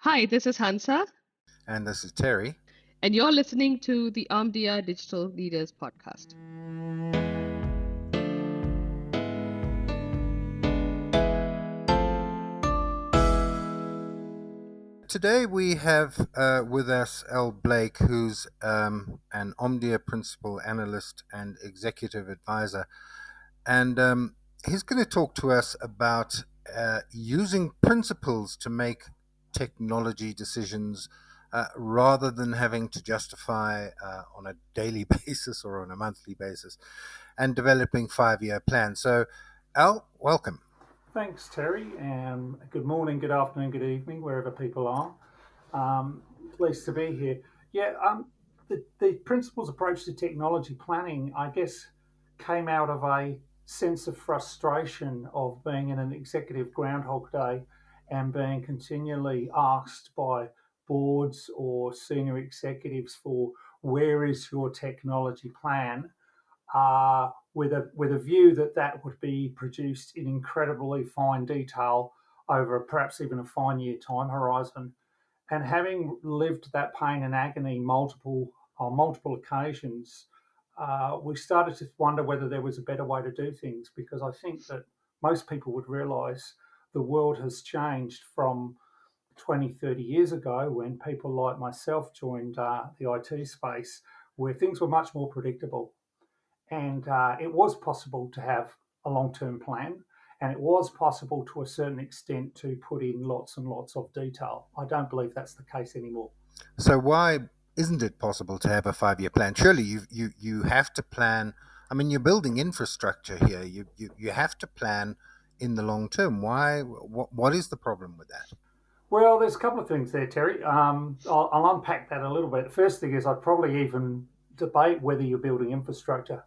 Hi, this is Hansa, And this is Terry. and you're listening to the Omdia Digital Leaders Podcast. Today we have with us Al Blake, who's an Omdia principal analyst and executive advisor. And he's going to talk to us about using principles to make technology decisions rather than having to justify on a daily basis or on a monthly basis and developing 5-year plans. So, Al, welcome. Thanks, Terry, and good morning, good afternoon, good evening, wherever people are. Pleased to be here. The principles approach to technology planning, I guess, came out of a sense of frustration of being in an executive Groundhog Day and being continually asked by boards or senior executives for where is your technology plan, with a view that that would be produced in incredibly fine detail over perhaps even a 5-year time horizon. And having lived that pain and agony on multiple occasions, we started to wonder whether there was a better way to do things, because I think that most people would realise the world has changed from 20, 30 years ago when people like myself joined the IT space, where things were much more predictable. And it was possible to have a long term plan, and it was possible to a certain extent to put in lots and lots of detail. I don't believe that's the case anymore. So why isn't it possible to have a 5-year plan? Surely you have to plan. I mean, you're building infrastructure here. You have to plan in the long term. Why? What is the problem with that? Well, there's a couple of things there, Terry. I'll unpack that a little bit. The first thing is I'd probably even debate whether you're building infrastructure.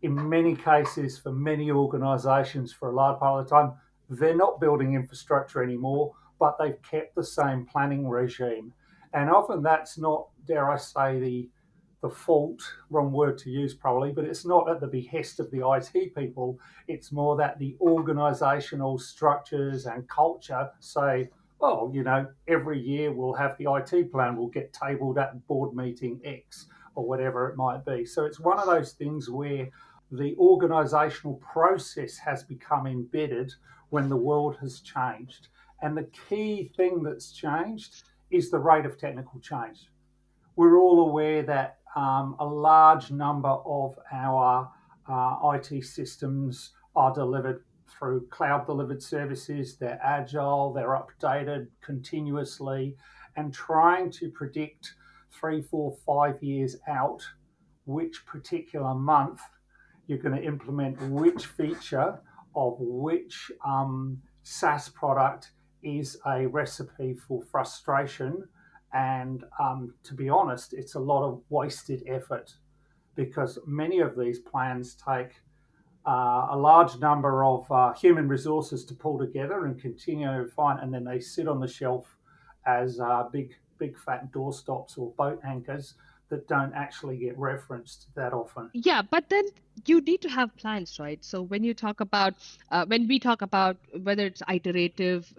In many cases, for many organisations, for a large part of the time, they're not building infrastructure anymore, but they've kept the same planning regime. And often that's not, dare I say, the fault, wrong word to use probably, but it's not at the behest of the IT people. It's more that the organisational structures and culture say, oh, every year we'll have the IT plan will get tabled at board meeting X or whatever it might be. So it's one of those things where the organisational process has become embedded when the world has changed. And the key thing that's changed is the rate of technical change. We're all aware that a large number of our IT systems are delivered through cloud delivered services. They're agile, they're updated continuously, and trying to predict 3, 4, 5 years out which particular month you're going to implement which feature of which SaaS product is a recipe for frustration. And to be honest, it's a lot of wasted effort, because many of these plans take a large number of human resources to pull together and continue to refine, and then they sit on the shelf as big fat doorstops or boat anchors that don't actually get referenced that often. Yeah, but then you need to have plans, right? So when we talk about whether it's iterative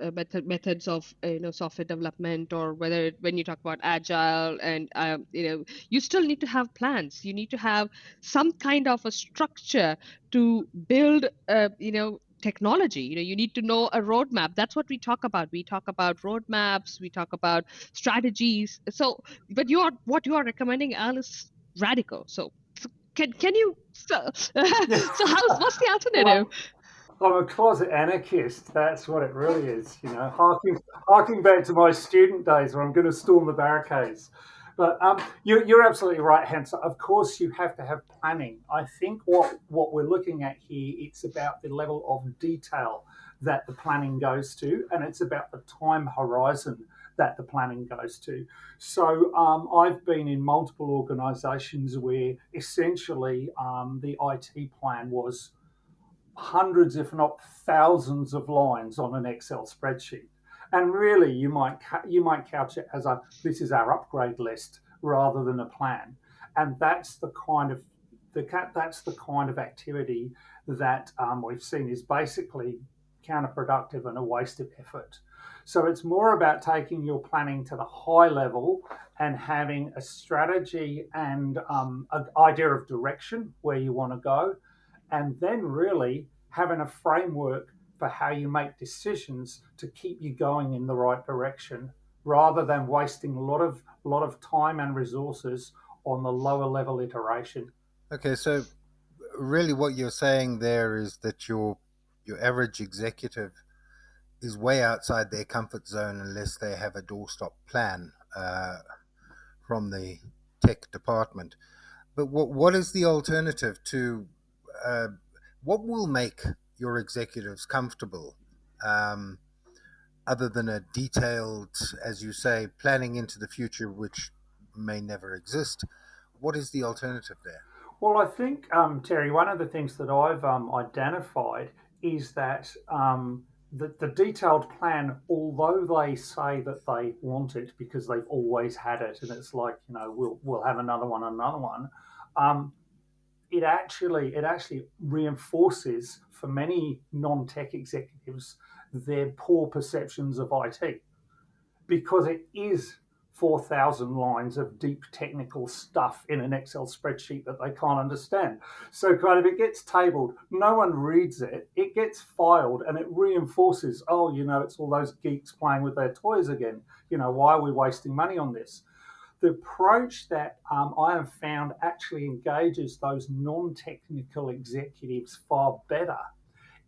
methods of software development, or when you talk about agile, and you still need to have plans. You need to have some kind of a structure to build technology. You need to know a roadmap. That's what we talk about. We talk about roadmaps, we talk about strategies. So but what you are recommending, Al, is radical. So can you Yeah. so what's the alternative? Well, I'm a closet anarchist. That's what it really is. Harking back to my student days where I'm going to storm the barricades. But you're absolutely right, Hansa. Of course, you have to have planning. I think what we're looking at here, it's about the level of detail that the planning goes to, and it's about the time horizon that the planning goes to. So I've been in multiple organisations where essentially the IT plan was hundreds, if not thousands, of lines on an Excel spreadsheet. And really, you might couch it as this is our upgrade list rather than a plan. And that's the kind of activity that we've seen is basically counterproductive and a waste of effort. So it's more about taking your planning to the high level and having a strategy and an idea of direction where you want to go, and then really having a framework for how you make decisions to keep you going in the right direction, rather than wasting a lot of time and resources on the lower level iteration. Okay, so really what you're saying there is that your average executive is way outside their comfort zone unless they have a doorstop plan from the tech department. But what is the alternative to uh, what will make your executives comfortable, um, other than a detailed, as you say, planning into the future, which may never exist? What is the alternative there? Well, I think, Terry, one of the things that I've identified is that the detailed plan, although they say that they want it because they've always had it, and it's like, we'll have another one. Um, it actually reinforces for many non-tech executives their poor perceptions of IT, because it is 4,000 lines of deep technical stuff in an Excel spreadsheet that they can't understand. So, kind of, it gets tabled, no one reads it, it gets filed, and it reinforces, oh, it's all those geeks playing with their toys again. Why are we wasting money on this? The approach that I have found actually engages those non technical executives far better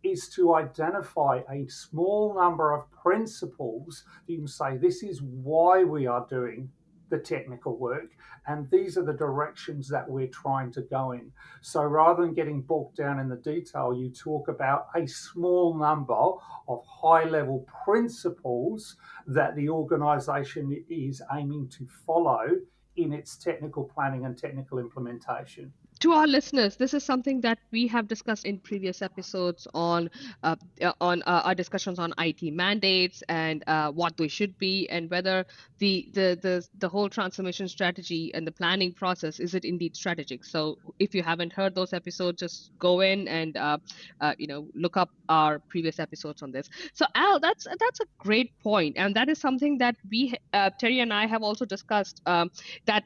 is to identify a small number of principles that you can say, this is why we are doing the technical work, and these are the directions that we're trying to go in. So rather than getting bogged down in the detail, you talk about a small number of high level principles that the organization is aiming to follow in its technical planning and technical implementation. To our listeners, this is something that we have discussed in previous episodes on our discussions on IT mandates and what they should be, and whether the whole transformation strategy and the planning process is it indeed strategic. So if you haven't heard those episodes, just go in and look up our previous episodes on this. So Al, that's a great point, and that is something that Terry and I have also discussed. That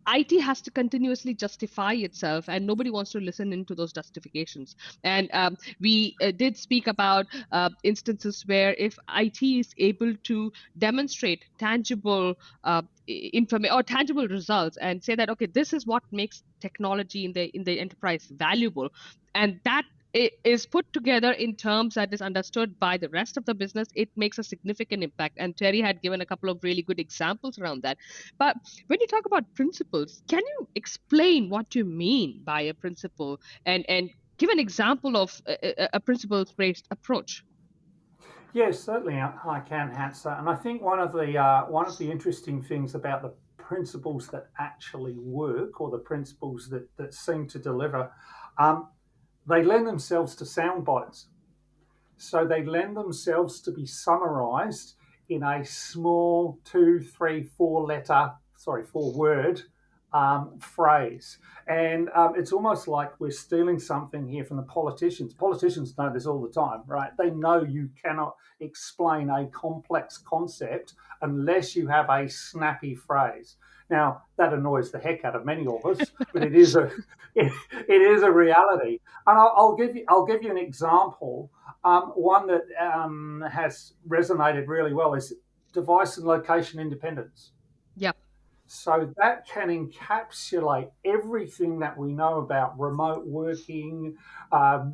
IT has to continuously justify itself, and nobody wants to listen into those justifications. And we did speak about instances where if IT is able to demonstrate tangible information or tangible results, and say that, okay, this is what makes technology in the enterprise valuable, and that is put together in terms that is understood by the rest of the business, it makes a significant impact. And Terry had given a couple of really good examples around that. But when you talk about principles, can you explain what you mean by a principle, and give an example of a principles-based approach? Yes, certainly I can, Hansa. And I think one of the interesting things about the principles that actually work, or the principles that seem to deliver, um, they lend themselves to sound bites. So they lend themselves to be summarized in a small 4 word phrase. And it's almost like we're stealing something here from the politicians. Politicians know this all the time, right? They know you cannot explain a complex concept unless you have a snappy phrase. Now, that annoys the heck out of many of us, but it is a reality. And I'll give you an example. One that has resonated really well is device and location independence. Yeah. So that can encapsulate everything that we know about remote working,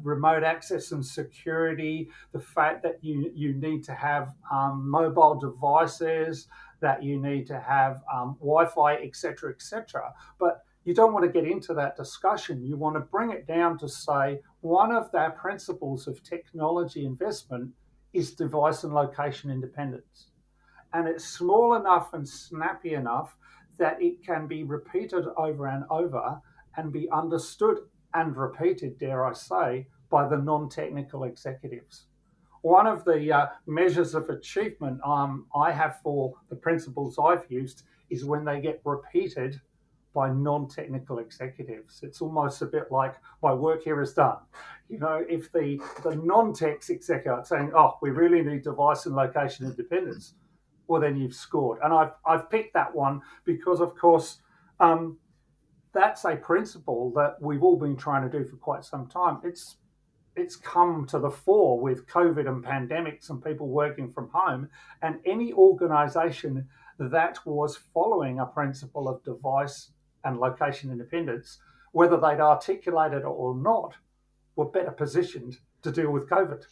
remote access and security, the fact that you need to have mobile devices, that you need to have Wi-Fi, etc., etc. But you don't want to get into that discussion. You want to bring it down to say one of their principles of technology investment is device and location independence, and it's small enough and snappy enough that it can be repeated over and over and be understood and repeated, dare I say, by the non technical executives. One of the measures of achievement I have for the principles I've used is when they get repeated by non-technical executives. It's almost a bit like my work here is done. If the non-tech executive saying, "Oh, we really need device and location independence," well, then you've scored. And I've picked that one because, of course, that's a principle that we've all been trying to do for quite some time. It's come to the fore with COVID and pandemics and people working from home, and any organisation that was following a principle of device and location independence, whether they'd articulated it or not, were better positioned to deal with COVID.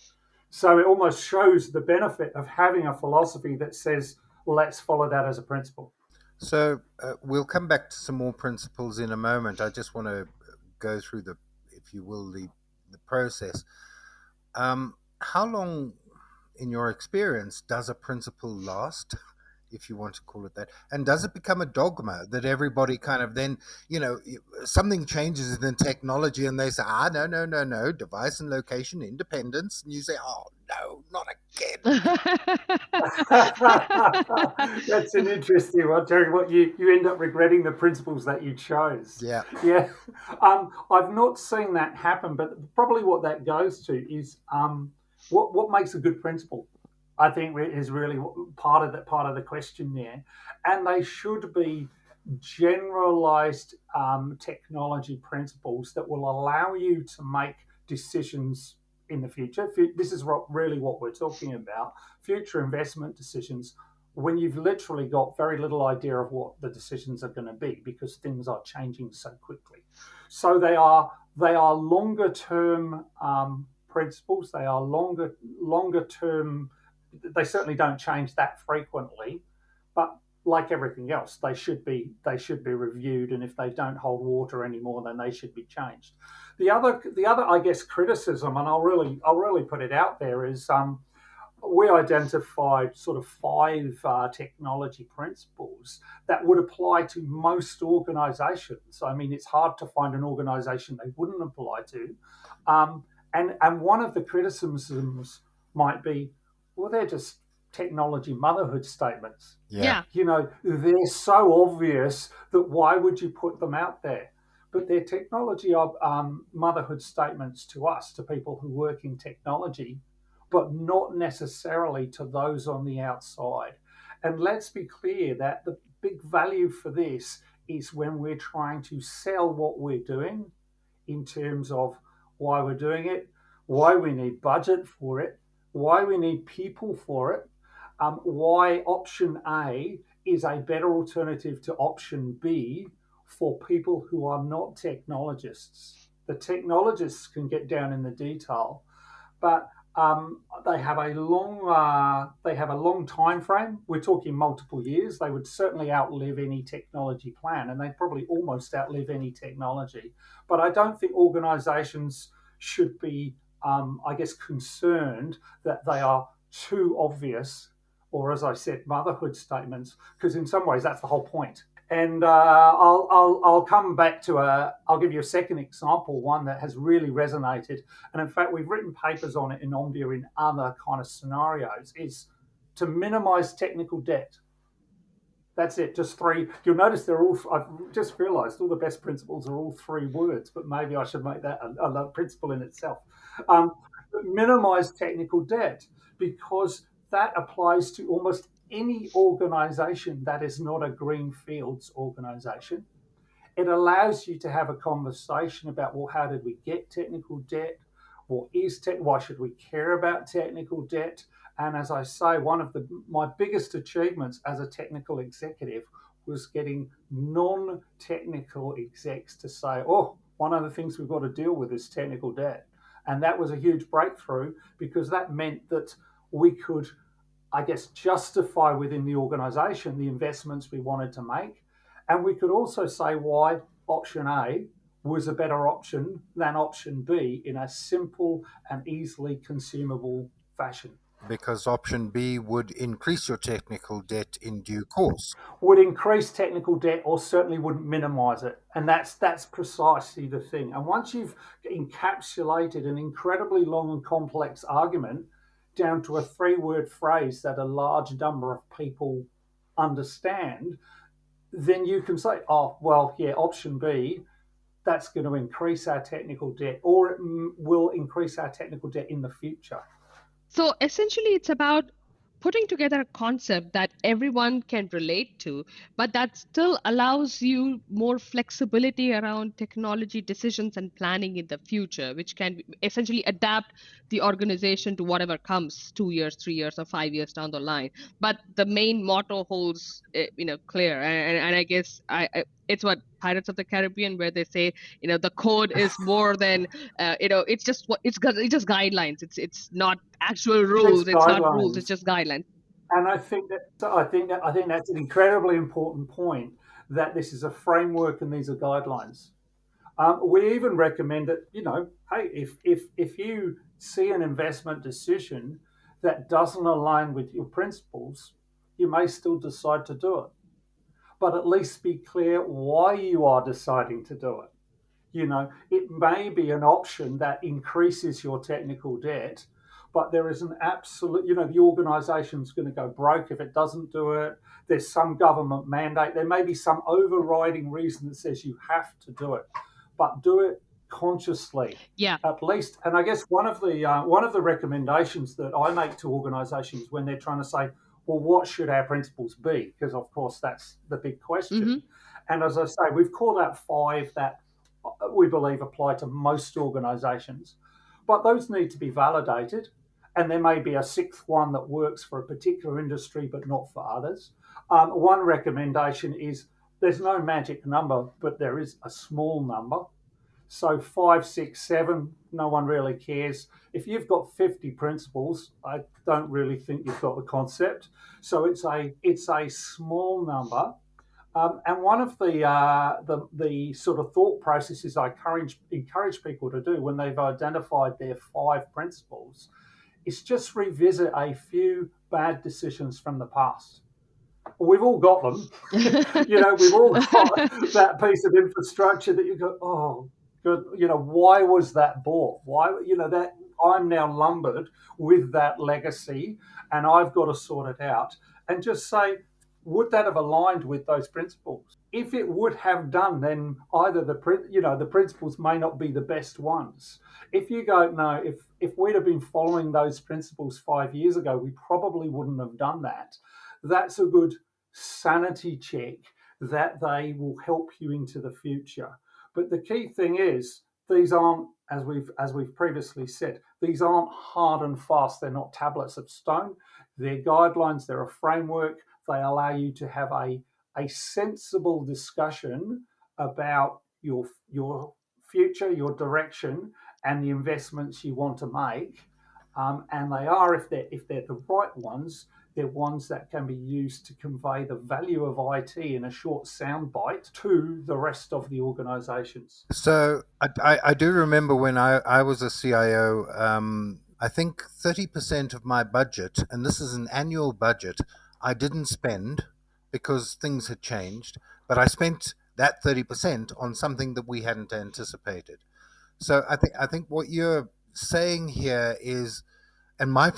So it almost shows the benefit of having a philosophy that says, let's follow that as a principle. So we'll come back to some more principles in a moment. I just want to go through the, if you will, the process. How long, in your experience, does a principle last, if you want to call it that? And does it become a dogma that everybody kind of then, something changes in the technology and they say, no, no, no, no, device and location independence. And you say, oh, no, not again. That's an interesting one, Terry. What you end up regretting the principles that you chose. Yeah. Yeah, I've not seen that happen, but probably what that goes to is what makes a good principle. I think is really part of the question there, and they should be generalized technology principles that will allow you to make decisions in the future. This is really what we're talking about, future investment decisions, when you've literally got very little idea of what the decisions are going to be because things are changing so quickly. So they are longer term principles. They are longer term. They certainly don't change that frequently, but like everything else, they should be reviewed, and if they don't hold water anymore, then they should be changed. The other I guess criticism, and I'll really put it out there, is we identified sort of five technology principles that would apply to most organisations. I mean, it's hard to find an organisation they wouldn't apply to, and one of the criticisms might be, well, they're just technology motherhood statements. Yeah. They're so obvious that why would you put them out there? But they're technology motherhood statements to us, to people who work in technology, but not necessarily to those on the outside. And let's be clear that the big value for this is when we're trying to sell what we're doing in terms of why we're doing it, why we need budget for it, why we need people for it, why option A is a better alternative to option B for people who are not technologists. The technologists can get down in the detail, but they have a long time frame. We're talking multiple years. They would certainly outlive any technology plan, and they'd probably almost outlive any technology. But I don't think organisations should be, I guess, concerned that they are too obvious, or as I said, motherhood statements, because in some ways that's the whole point. And I'll come back to I'll give you a second example, one that has really resonated. And in fact, we've written papers on it in Omdia in other kind of scenarios, is to minimize technical debt. That's it, just three. You'll notice they're all, I've just realized all the best principles are all three words, but maybe I should make that a principle in itself. Minimize technical debt, because that applies to almost any organization that is not a greenfields organization. It allows you to have a conversation about, well, how did we get technical debt? Why should we care about technical debt? And as I say, one of my biggest achievements as a technical executive was getting non-technical execs to say, oh, one of the things we've got to deal with is technical debt. And that was a huge breakthrough, because that meant that we could, I guess, justify within the organisation the investments we wanted to make. And we could also say why option A was a better option than option B in a simple and easily consumable fashion. Because option B would increase your technical debt in due course. Would increase technical debt, or certainly wouldn't minimise it. And that's precisely the thing. And once you've encapsulated an incredibly long and complex argument down to a three-word phrase that a large number of people understand, then you can say, oh, well, yeah, option B, that's going to increase our technical debt, or it will increase our technical debt in the future. So essentially, it's about putting together a concept that everyone can relate to, but that still allows you more flexibility around technology decisions and planning in the future, which can essentially adapt the organization to whatever comes 2 years, 3 years, or 5 years down the line. But the main motto holds, clear. And I guess it's what Pirates of the Caribbean, where they say, the code is more than it's just it's just guidelines. It's not actual It's rules. It's not rules. It's guidelines. just guidelines. And I think that's an incredibly important point, that this is a framework and these are guidelines. We even recommend that, hey, if you see an investment decision that doesn't align with your principles, you may still decide to do it, but at least be clear why you are deciding to do it. It may be an option that increases your technical debt, but there is an absolute, the organization's going to go broke if it doesn't do it. There's some government mandate. There may be some overriding reason that says you have to do it, but do it consciously, Yeah. at least. And I guess one of the recommendations that I make to organizations when they're trying to say, well, what should our principles be? Because of course that's the big question. Mm-hmm. And as I say, we've called out 5 that we believe apply to most organisations. But those need to be validated, and there may be a 6th one that works for a particular industry but not for others. One recommendation is there's no magic number, but there is a small number. So 5, 6, 7, no one really cares. If you've got 50 principles, I don't really think you've got the concept. So it's a small number, and one of the sort of thought processes I encourage people to do when they've identified their 5 principles is just revisit a few bad decisions from the past. We've all got them. We've all got that piece of infrastructure that you go, oh, good. Why was that bought? Why, that I'm now lumbered with that legacy, and I've got to sort it out. And just say, would that have aligned with those principles? If it would have done, then either the principles may not be the best ones. If you go, no, if we'd have been following those principles 5 years ago, we probably wouldn't have done that. That's a good sanity check that they will help you into the future. But the key thing is, these aren't, as we've previously said, these aren't hard and fast. They're not tablets of stone. They're guidelines. They're a framework. They allow you to have a sensible discussion about your future, your direction, and the investments you want to make. And they are, if they're the right ones, they're ones that can be used to convey the value of IT in a short soundbite to the rest of the organisations. So I do remember when I was a CIO, I think 30% of my budget, and this is an annual budget, I didn't spend because things had changed, but I spent that 30% on something that we hadn't anticipated. So I think what you're saying here is, and my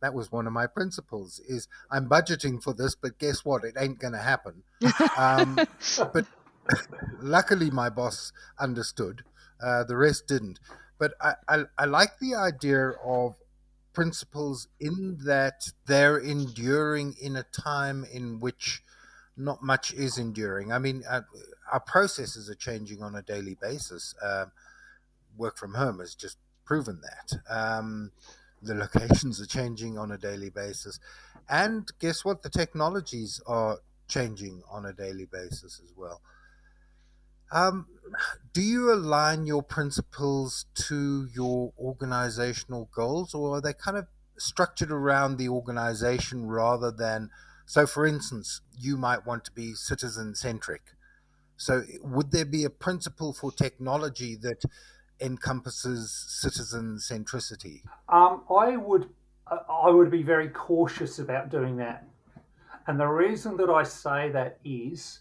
that was one of my principles, is I'm budgeting for this, but guess what? It ain't going to happen. But luckily, my boss understood. The rest didn't. But I like the idea of principles in that they're enduring in a time in which not much is enduring. I mean, our processes are changing on a daily basis. Work from home has just proven that. The locations are changing on a daily basis. And guess what? The technologies are changing on a daily basis as well. Um, do you align your principles to your organizational goals, or are they kind of structured around the organization rather than? So, for instance, you might want to be citizen centric. So, would there be a principle for technology that encompasses citizen centricity? I would be very cautious about doing that. And the reason that I say that is,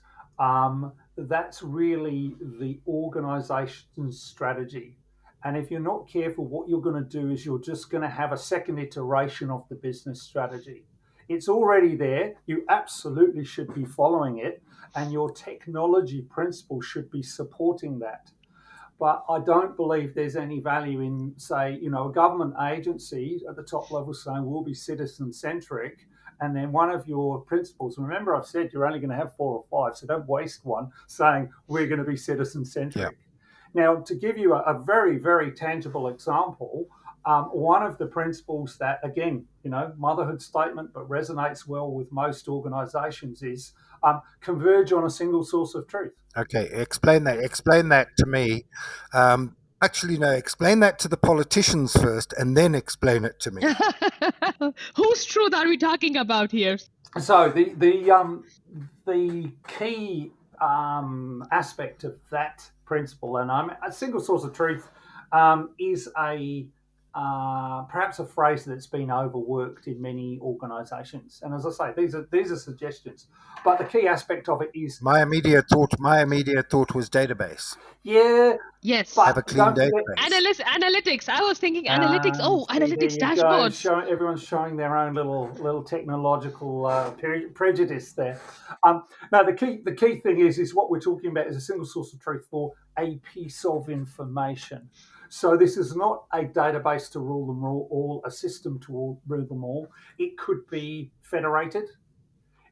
that's really the organization's strategy. And if you're not careful, what you're going to do is you're just going to have a second iteration of the business strategy. It's already there. You absolutely should be following it, and your technology principle should be supporting that. But I don't believe there's any value in, say, a government agency at the top level saying we'll be citizen centric, and then one of your principles. Remember, I've said you're only going to have 4 or 5, so don't waste one saying we're going to be citizen Yeah. centric. Now, to give you a very, very tangible example, one of the principles that, again, motherhood statement, but resonates well with most organisations is converge on a single source of truth. Okay. Explain that. Explain that to me. Actually, no. Explain that to the politicians first, and then explain it to me. Whose truth are we talking about here? So the key aspect of that principle, and a single source of truth, is a perhaps a phrase that's been overworked in many organisations. And as I say, these are suggestions, but the key aspect of it is My immediate thought was database. yeah, Yes. Have a but clean don't forget. database. Analytics. I was thinking analytics. Oh, See, there analytics you go. dashboards. Everyone's showing their own little technological prejudice there. No, the key thing is what we're talking about is a single source of truth for a piece of information. So this is not a database to rule them all, a system to rule them all. It could be federated.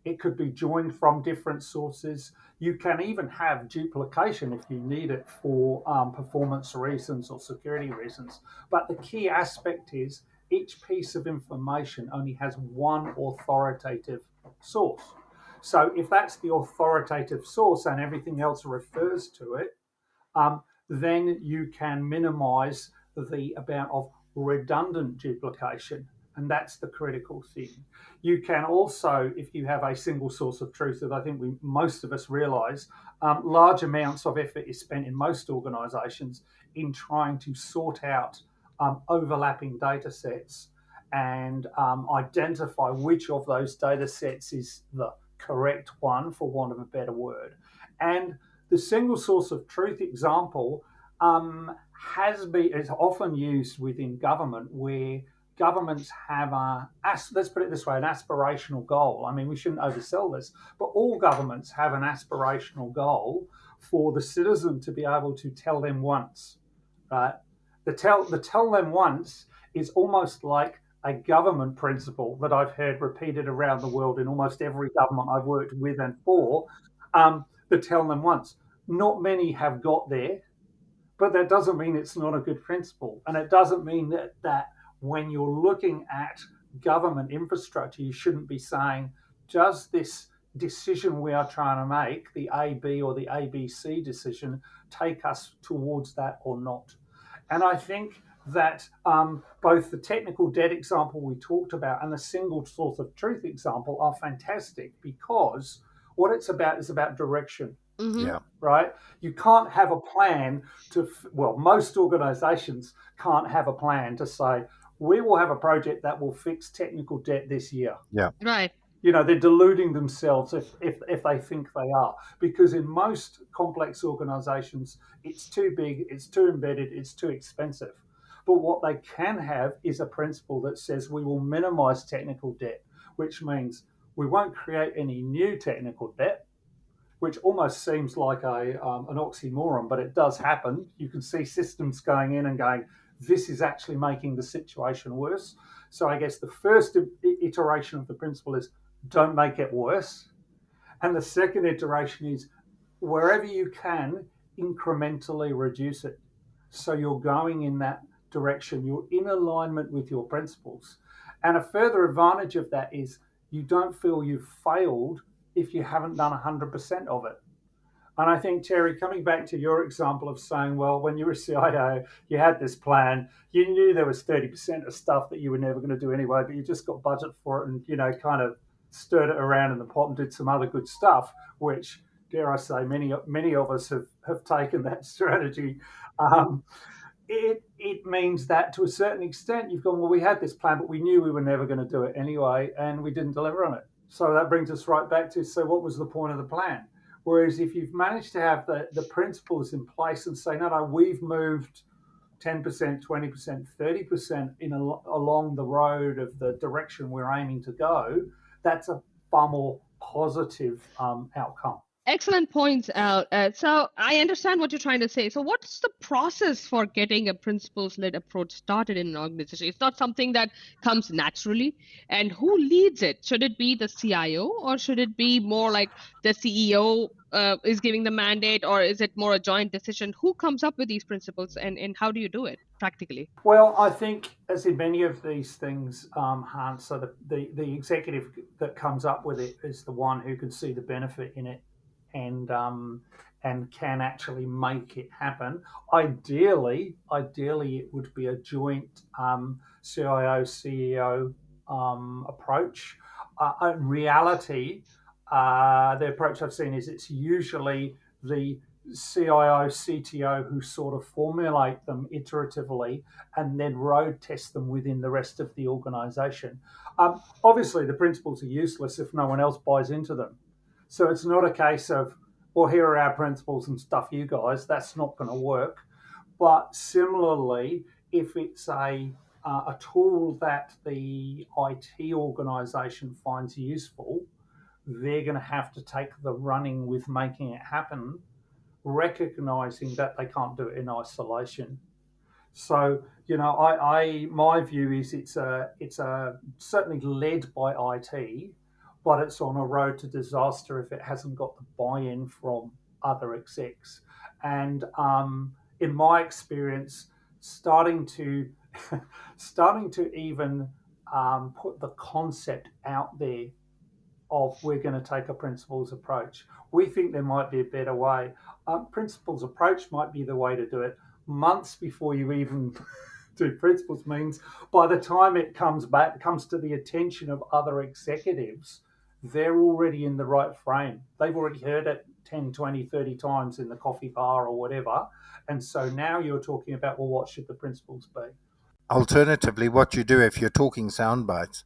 It could be joined from different sources. You can even have duplication if you need it for performance reasons or security reasons. But the key aspect is each piece of information only has one authoritative source. So if that's the authoritative source and everything else refers to it, then you can minimize the amount of redundant duplication. And that's the critical thing. You can also, if you have a single source of truth that I think most of us realize, large amounts of effort is spent in most organizations in trying to sort out overlapping data sets and identify which of those data sets is the correct one, for want of a better word. And the single source of truth example is often used within government, where governments have let's put it this way, an aspirational goal. I mean, we shouldn't oversell this, but all governments have an aspirational goal for the citizen to be able to tell them once, right? The tell them once is almost like a government principle that I've heard repeated around the world in almost every government I've worked with and for. The tell them once. Not many have got there, but that doesn't mean it's not a good principle. And it doesn't mean that when you're looking at government infrastructure, you shouldn't be saying, does this decision we are trying to make, the A, B, or the ABC decision, take us towards that or not? And I think that both the technical debt example we talked about and the single source of truth example are fantastic, because what it's about is about direction. Mm-hmm. Yeah. Right? You can't have a plan most organizations can't have a plan to say, we will have a project that will fix technical debt this year. Yeah. Right. They're deluding themselves if they think they are, because in most complex organizations, it's too big, it's too embedded, it's too expensive. But what they can have is a principle that says we will minimize technical debt, which means we won't create any new technical debt, which almost seems like an oxymoron, but it does happen. You can see systems going in and going, this is actually making the situation worse. So I guess the first iteration of the principle is don't make it worse. And the second iteration is wherever you can, incrementally reduce it. So you're going in that direction, you're in alignment with your principles. And a further advantage of that is you don't feel you've failed if you haven't done 100% of it. And I think, Terry, coming back to your example of saying, well, when you were CIO, you had this plan, you knew there was 30% of stuff that you were never going to do anyway, but you just got budget for it and, kind of stirred it around in the pot and did some other good stuff, which, dare I say, many of us have taken that strategy. It means that to a certain extent you've gone, well, we had this plan, but we knew we were never going to do it anyway, and we didn't deliver on it. So that brings us right back to, so what was the point of the plan? Whereas if you've managed to have the principles in place and say, no, we've moved 10%, 20%, 30% along the road of the direction we're aiming to go, that's a far more positive outcome. Excellent points, Al. So I understand what you're trying to say. So what's the process for getting a principles-led approach started in an organization? It's not something that comes naturally. And who leads it? Should it be the CIO, or should it be more like the CEO is giving the mandate, or is it more a joint decision? Who comes up with these principles, and how do you do it practically? Well, I think, as in many of these things, Hans, so the executive that comes up with it is the one who can see the benefit in it and can actually make it happen. Ideally, it would be a joint CIO CEO approach. In reality, the approach I've seen is it's usually the CIO, CTO who sort of formulate them iteratively and then road test them within the rest of the organization. Obviously, the principles are useless if no one else buys into them. So it's not a case of, well, here are our principles and stuff you guys. That's not going to work. But similarly, if it's a tool that the IT organization finds useful, they're going to have to take the running with making it happen, recognizing that they can't do it in isolation. So, my view is it's a certainly led by IT, but it's on a road to disaster if it hasn't got the buy-in from other execs. And in my experience, starting to starting to even put the concept out there of we're going to take a principles approach. We think there might be a better way. Principles approach might be the way to do it. Months before you even do principles means by the time it comes to the attention of other executives, they're already in the right frame. They've already heard it 10, 20, 30 times in the coffee bar or whatever. And so now you're talking about, well, what should the principles be? Alternatively, what you do if you're talking sound bites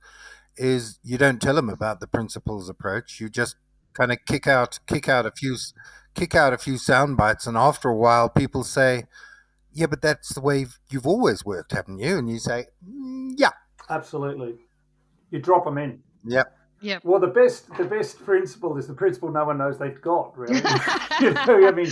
is you don't tell them about the principles approach. You just kind of kick out a few sound bites, and after a while, people say, "Yeah, but that's the way you've always worked, haven't you?" And you say, "Yeah, Absolutely. You drop them in. yeah." Yeah. Well, the best principle is the principle no one knows they've got. Really, I mean,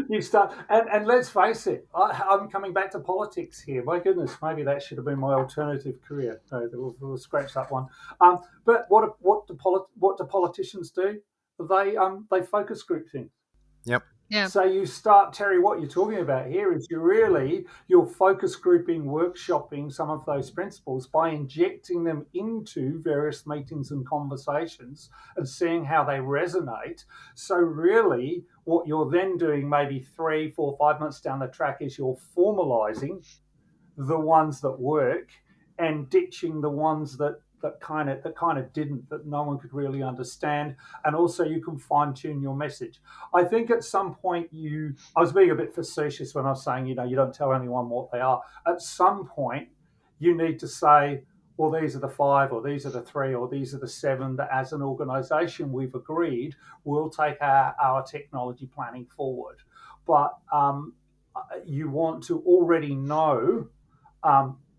you start and let's face it. I'm coming back to politics here. My goodness, maybe that should have been my alternative career. No, we'll scratch that one. But what do politicians do? They focus group things. Yep. Yeah. So you start, Terry, what you're talking about here is you're focus grouping, workshopping some of those principles by injecting them into various meetings and conversations and seeing how they resonate. So really what you're then doing maybe 3, 4, 5 months down the track is you're formalizing the ones that work and ditching the ones that kind of didn't, that no one could really understand. And also you can fine tune your message. I think at some point I was being a bit facetious when I was saying, you don't tell anyone what they are. At some point you need to say, well, these are the 5 or these are the 3 or these are the 7 that as an organization we've agreed we'll take our technology planning forward. But you want to already know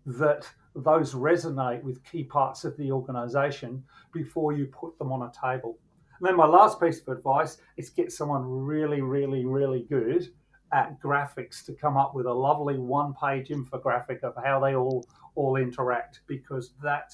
that those resonate with key parts of the organization before you put them on a table. And then my last piece of advice is get someone really, really, really good at graphics to come up with a lovely one-page infographic of how they all interact, because that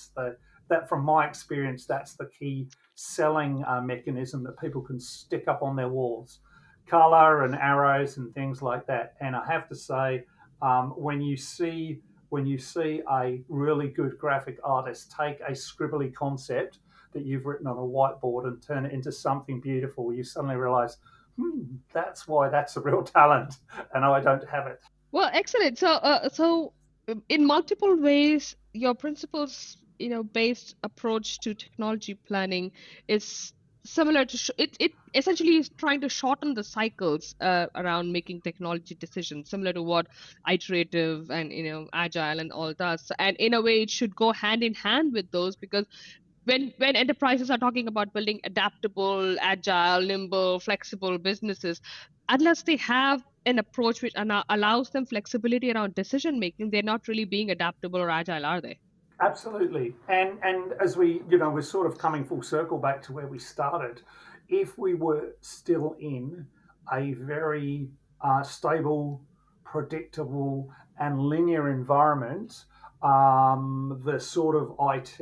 from my experience that's the key selling mechanism that people can stick up on their walls, color and arrows and things like that. And I have to say, when you see a really good graphic artist take a scribbly concept that you've written on a whiteboard and turn it into something beautiful, you suddenly realize, that's why that's a real talent, and I don't have it. Well, excellent. So, in multiple ways, your principles, based approach to technology planning is similar to it essentially is trying to shorten the cycles around making technology decisions, similar to what iterative and agile and all does. And in a way, it should go hand in hand with those, because when enterprises are talking about building adaptable, agile, nimble, flexible businesses, unless they have an approach which allows them flexibility around decision making, they're not really being adaptable or agile, are they? Absolutely. And as we, we're sort of coming full circle back to where we started. If we were still in a very stable, predictable, and linear environment, the sort of IT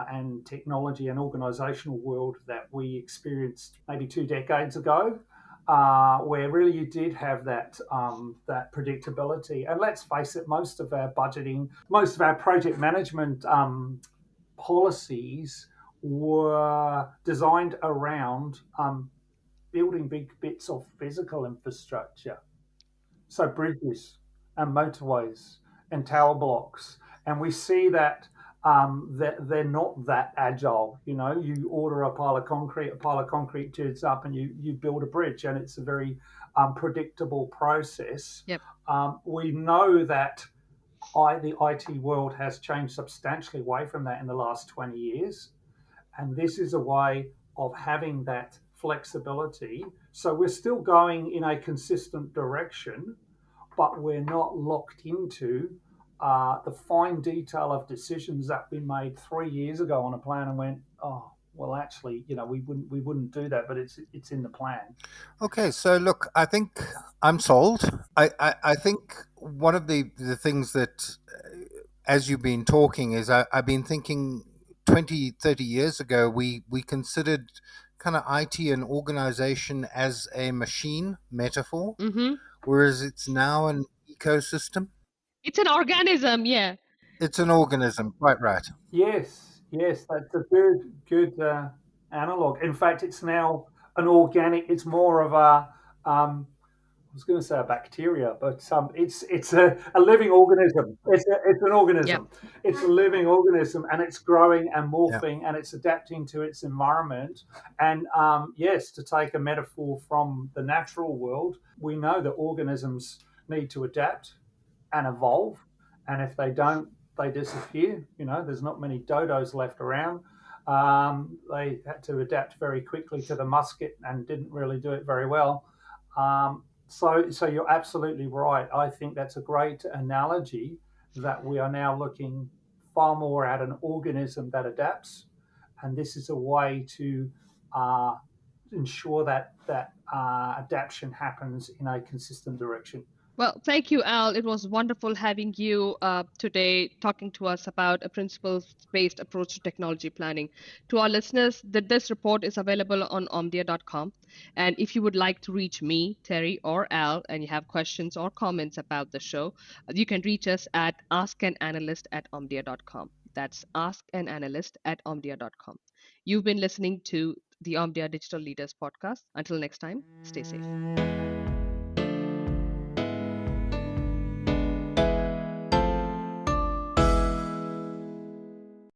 and technology and organizational world that we experienced maybe 2 decades ago, where really you did have that predictability. And let's face it, most of our budgeting, most of our project management policies were designed around building big bits of physical infrastructure, so bridges and motorways and tower blocks. And we see that they're not that agile. You order a pile of concrete turns up, and you build a bridge, and it's a very predictable process. Yep. We know that the IT world has changed substantially away from that in the last 20 years. And this is a way of having that flexibility. So we're still going in a consistent direction, but we're not locked into the fine detail of decisions that we made 3 years ago on a plan and went, oh, well, actually, we wouldn't do that, but it's in the plan. Okay, so look, I think I'm sold. I think one of the things that, as you've been talking, is I've been thinking 20, 30 years ago, we considered kind of IT and organization as a machine metaphor, Mm-hmm. whereas it's now an ecosystem. It's an organism, yeah. It's an organism, quite right. Yes, yes, that's a good analog. In fact, it's now an organic. It's more of I was going to say a bacteria, but it's a living organism. It's an Yep. organism. It's a living organism, and it's growing and Yeah. morphing, and it's adapting to its environment. And yes, to take a metaphor from the natural world, we know that organisms need to adapt and evolve. And if they don't, they disappear. There's not many dodos left around. They had to adapt very quickly to the musket and didn't really do it very well. So you're absolutely right. I think that's a great analogy that we are now looking far more at an organism that adapts, and this is a way to uh, ensure that adaptation happens in a consistent direction. Well, thank you, Al. It was wonderful having you today talking to us about a principles-based approach to technology planning. To our listeners, this report is available on omdia.com. And if you would like to reach me, Terry, or Al, and you have questions or comments about the show, you can reach us at askananalyst@omdia.com. That's askananalyst@omdia.com. You've been listening to the Omdia Digital Leaders podcast. Until next time, stay safe.